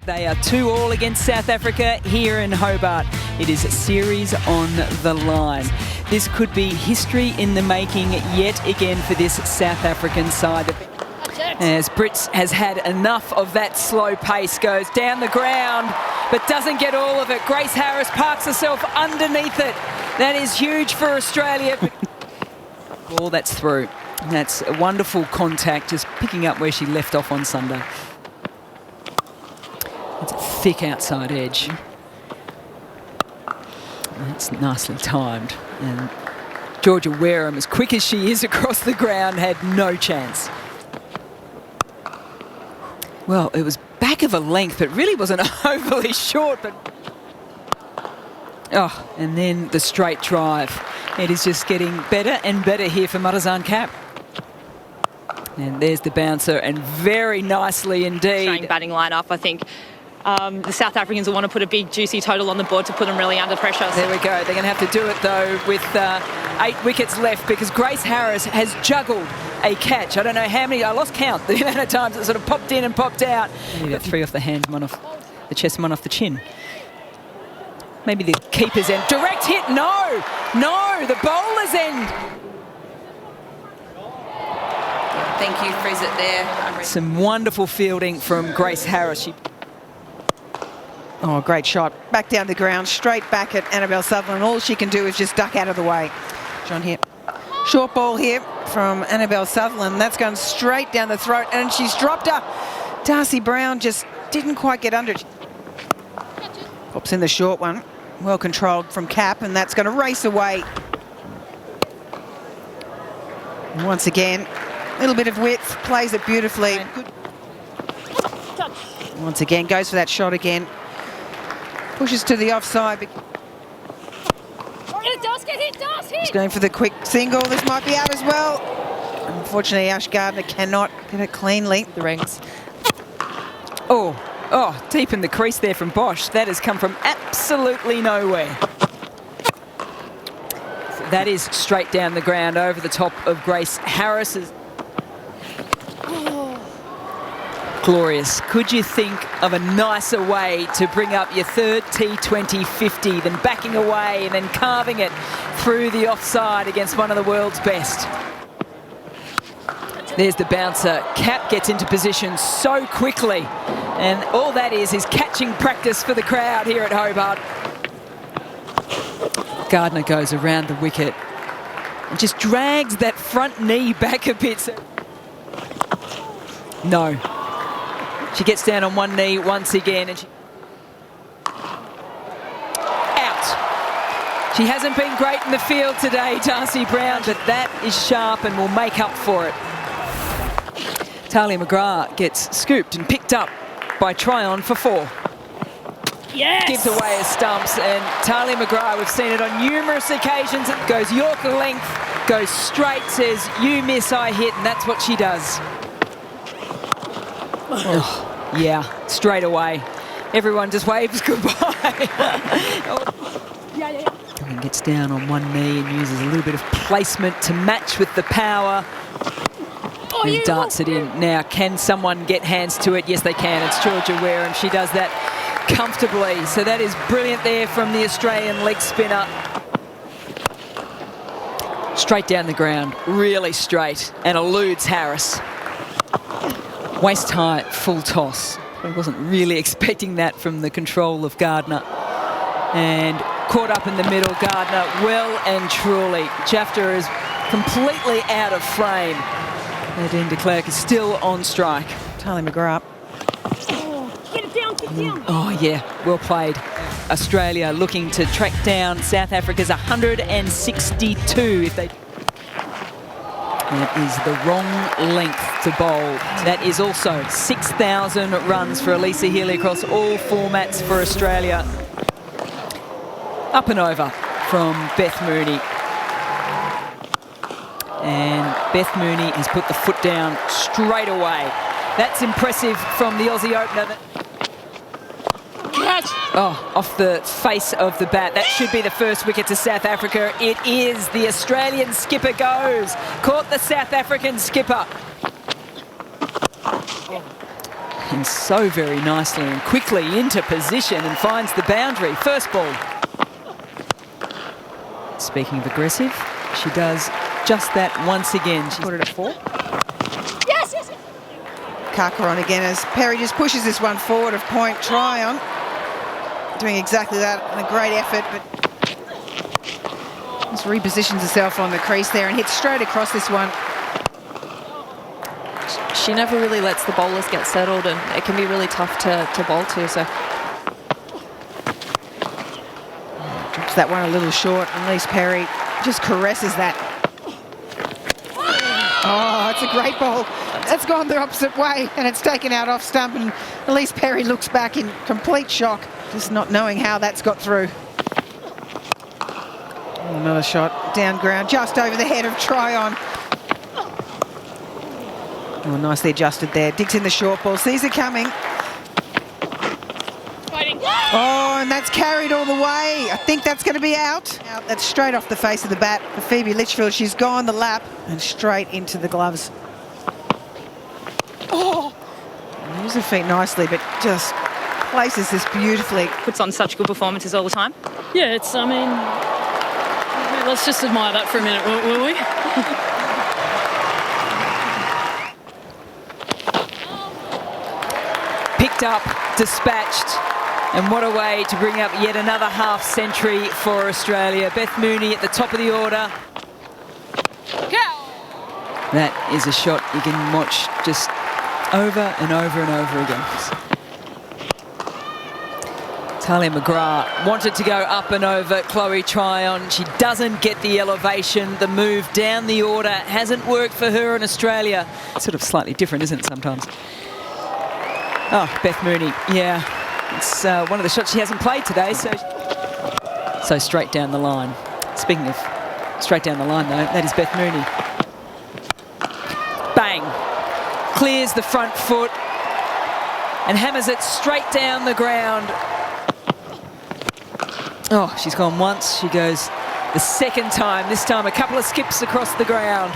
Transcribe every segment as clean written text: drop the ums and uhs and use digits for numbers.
They are 2-2 against South Africa here in Hobart. It is a series on the line. This could be history in the making yet again for this South African side. As Brits has had enough of that slow pace, goes down the ground but doesn't get all of it. Grace Harris parks herself underneath it. That is huge for Australia. Ball that's through. That's a wonderful contact, just picking up where she left off on Sunday. It's a thick outside edge. That's nicely timed. And Georgia Wareham, as quick as she is across the ground, had no chance. Well, it was back of a length, but really wasn't overly short. But oh, and then the straight drive. It is just getting better and better here for Marizanne Kapp. And there's the bouncer, and very nicely indeed. Showing batting line-up, I think. The South Africans will want to put a big, juicy total on the board to put them really under pressure. There we go. They're going to have to do it, though, with 8 wickets left, because Grace Harris has juggled a catch. I don't know how many. I lost count the amount of times it sort of popped in and popped out. Maybe about 3 off the hand, 1 off the chest, 1 off the chin. Maybe the keeper's end. Direct hit. No. No. The bowler's end. Thank you, Frizzett there. Some wonderful fielding from Grace Harris. Oh, great shot. Back down the ground, straight back at Annabelle Sutherland. All she can do is just duck out of the way. John here. Short ball here from Annabelle Sutherland. That's gone straight down the throat, and she's dropped her. Darcy Brown just didn't quite get under it. Pops in the short one. Well controlled from Kapp, and that's going to race away. And once again, a little bit of width, plays it beautifully. Once again, goes for that shot again. Pushes to the offside. He's going for the quick single. This might be out as well. Unfortunately, Ash Gardner cannot get it cleanly. The rings. Oh, deep in the crease there from Bosch. That has come from absolutely nowhere. That is straight down the ground over the top of Grace Harris's. Glorious. Could you think of a nicer way to bring up your third T20 50 than backing away and then carving it through the offside against one of the world's best? There's the bouncer. Kapp gets into position so quickly, and all that is catching practice for the crowd here at Hobart. Gardner goes around the wicket and just drags that front knee back a bit. No. She gets down on one knee once again, and out. She hasn't been great in the field today, Darcy Brown, but that is sharp and will make up for it. Talia McGrath gets scooped and picked up by Tryon for 4. Yes! Gives away his stumps, and Talia McGrath, we've seen it on numerous occasions. It goes Yorker length, goes straight, says, you miss, I hit, and that's what she does. Oh, yeah, straight away. Everyone just waves goodbye. And gets down on one knee and uses a little bit of placement to match with the power. And darts it in. Now, can someone get hands to it? Yes, they can. It's Georgia Wareham. She does that comfortably. So that is brilliant there from the Australian leg spinner. Straight down the ground, really straight, and eludes Harris. Waist high, full toss. I wasn't really expecting that from the control of Gardner. And caught up in the middle, Gardner, well and truly. Jafta is completely out of frame. Nadine de Klerk is still on strike. Talia McGrath. Get it down, get down. Oh, yeah, well played. Australia looking to track down South Africa's 162 if they... That is the wrong length to bowl. That is also 6,000 runs for Elisa Healy across all formats for Australia. Up and over from Beth Mooney. And Beth Mooney has put the foot down straight away. That's impressive from the Aussie opener. Oh, off the face of the bat. That should be the first wicket to South Africa. It is. The Australian skipper goes. Caught the South African skipper. in so very nicely and quickly into position and finds the boundary. First ball. Speaking of aggressive, she does just that once again. She's put it at 4. Yes! Carker on again as Perry just pushes this one forward of point. Try on. Doing exactly that, and a great effort, but just repositions herself on the crease there and hits straight across this one. She never really lets the bowlers get settled, and it can be really tough to bowl to. So Drops that one a little short. Elise Perry just caresses that. Oh, it's a great ball. It's gone the opposite way, and it's taken out off stump, and Elise Perry looks back in complete shock, just not knowing how that's got through. Another shot down ground, just over the head of Tryon. Oh, nicely adjusted there. Digs in the short ball, sees it coming. Fighting. Oh, and that's carried all the way. I think that's going to be out. That's straight off the face of the bat for Phoebe Litchfield. She's gone the lap and straight into the gloves. Oh! Moves her feet nicely, but just places this beautifully. Puts on such good performances all the time. Yeah, it's, I mean, let's just admire that for a minute, will we? Picked up, dispatched, and what a way to bring up yet another half century for Australia. Beth Mooney at the top of the order. That is a shot you can watch just over and over and over again. Talia McGrath wanted to go up and over Chloe Tryon. She doesn't get the elevation. The move down the order hasn't worked for her in Australia. It's sort of slightly different, isn't it, sometimes? Oh, Beth Mooney, yeah. It's one of the shots she hasn't played today, so straight down the line. Speaking of straight down the line, though, that is Beth Mooney. Bang. Clears the front foot and hammers it straight down the ground. Oh, she's gone once. She goes the second time. This time a couple of skips across the ground.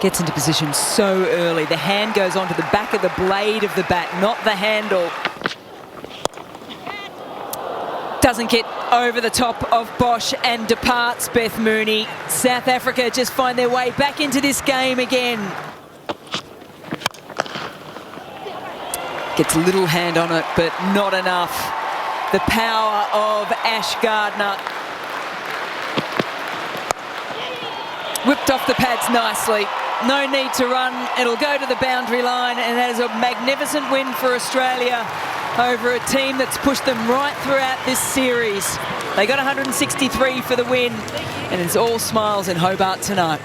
Gets into position so early. The hand goes onto the back of the blade of the bat, not the handle. Doesn't get over the top of Bosch and departs Beth Mooney. South Africa just find their way back into this game again. Gets a little hand on it, but not enough. The power of Ash Gardner. Whipped off the pads nicely. No need to run. It'll go to the boundary line, and that is a magnificent win for Australia over a team that's pushed them right throughout this series. They got 163 for the win, and it's all smiles in Hobart tonight.